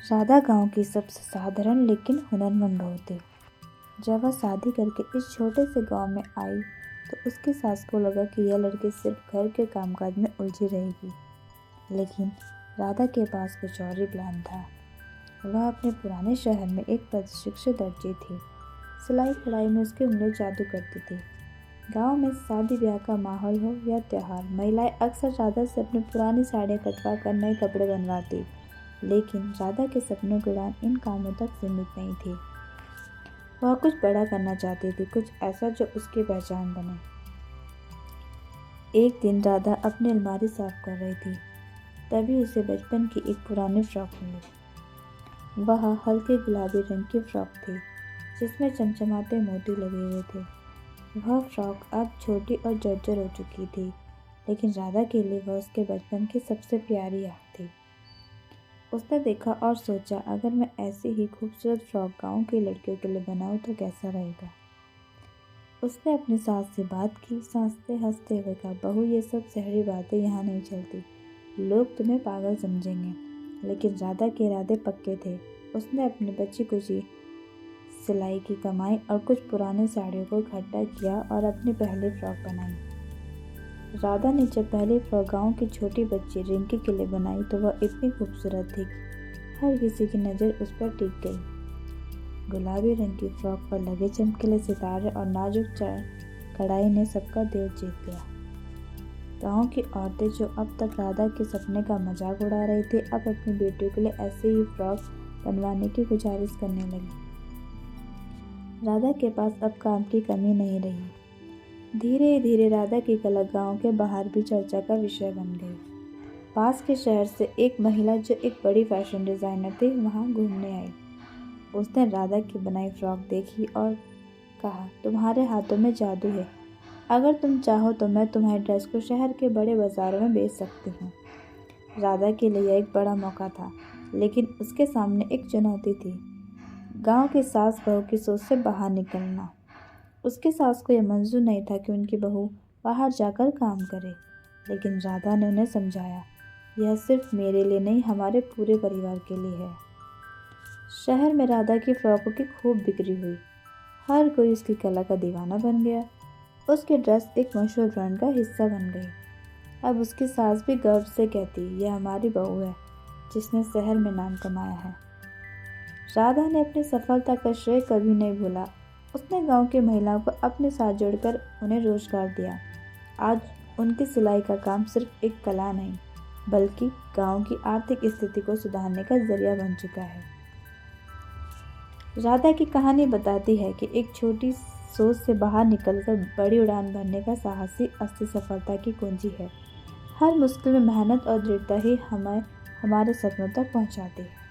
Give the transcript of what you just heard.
राधा गांव की सबसे साधारण लेकिन हुनरमंद बहू थी। जब वह शादी करके इस छोटे से गांव में आई तो उसकी सास को लगा कि यह लड़की सिर्फ घर के कामकाज में उलझी रहेगी, लेकिन राधा के पास कुछ और ही प्लान था। वह अपने पुराने शहर में एक प्रशिक्षित दर्जी थी। सिलाई कढ़ाई में उसकी उंगली जादू करती थी। गांव में शादी ब्याह का माहौल हो या त्योहार, महिलाएं अक्सर राधा से अपनी पुरानी साड़ियाँ कटवा कर नए कपड़े बनवाती। लेकिन राधा के सपनों की उड़ान इन कामों तक सीमित नहीं थी। वह कुछ बड़ा करना चाहती थी, कुछ ऐसा जो उसकी पहचान बने। एक दिन राधा अपनी अलमारी साफ कर रही थी, तभी उसे बचपन की एक पुरानी फ्रॉक मिली। वह हल्के गुलाबी रंग की फ्रॉक थी जिसमें चमचमाते मोती लगे हुए थे। वह फ्रॉक अब छोटी और जर्जर हो चुकी थी, लेकिन राधा के लिए वह उसके बचपन की सबसे प्यारी याद थी। उसने देखा और सोचा, अगर मैं ऐसी ही खूबसूरत फ्रॉक गांव की लड़कियों के लिए बनाऊं तो कैसा रहेगा। उसने अपनी सास से बात की। सास ने हंसते हुए कहा, बहू, ये सब शहरी बातें यहाँ नहीं चलती, लोग तुम्हें पागल समझेंगे। लेकिन राधा के इरादे पक्के थे। उसने अपनी बची कुची सिलाई की कमाई और कुछ पुरानी साड़ियों को इकट्ठा किया और अपनी पहली फ्रॉक बनाई। राधा ने जब पहली फ्रॉक गांव की छोटी बच्ची रिंकी के लिए बनाई तो वह इतनी खूबसूरत थी कि हर किसी की नज़र उस पर टिक गई। गुलाबी रंग की फ्रॉक पर लगे चमकीले सितारे और नाजुक कढ़ाई ने सबका दिल जीत लिया। गांव की औरतें जो अब तक राधा के सपने का मजाक उड़ा रही थी, अब अपनी बेटियों के लिए ऐसे ही फ्रॉक बनवाने की गुजारिश करने लगी। राधा के पास अब काम की कमी नहीं रही। धीरे धीरे राधा की कला गांव के बाहर भी चर्चा का विषय बन गई। पास के शहर से एक महिला जो एक बड़ी फैशन डिज़ाइनर थी वहां घूमने आई। उसने राधा की बनाई फ्रॉक देखी और कहा, तुम्हारे हाथों में जादू है। अगर तुम चाहो तो मैं तुम्हारी ड्रेस को शहर के बड़े बाजारों में बेच सकती हूँ। राधा के लिए यह एक बड़ा मौका था, लेकिन उसके सामने एक चुनौती थी, गांव की सास बहू की सोच से बाहर निकलना। उसकी सास को यह मंजूर नहीं था कि उनकी बहू बाहर जाकर काम करे, लेकिन राधा ने उन्हें समझाया, यह सिर्फ मेरे लिए नहीं, हमारे पूरे परिवार के लिए है। शहर में राधा की फ्रॉकों की खूब बिक्री हुई। हर कोई उसकी कला का दीवाना बन गया। उसकी ड्रेस एक मशहूर ब्रांड का हिस्सा बन गई। अब उसकी सास भी गर्व से कहती, यह हमारी बहू है जिसने शहर में नाम कमाया है। राधा ने अपनी सफलता का श्रेय कभी नहीं भूला। उसने गांव की महिलाओं को अपने साथ जोड़कर उन्हें रोजगार दिया। आज उनकी सिलाई का काम सिर्फ एक कला नहीं, बल्कि गांव की आर्थिक स्थिति को सुधारने का जरिया बन चुका है। राधा की कहानी बताती है कि एक छोटी सोच से बाहर निकलकर बड़ी उड़ान भरने का साहस ही असली सफलता की कुंजी है। हर मुश्किल में मेहनत और दृढ़ता ही हमें हमारे सपनों तक पहुंचाती है।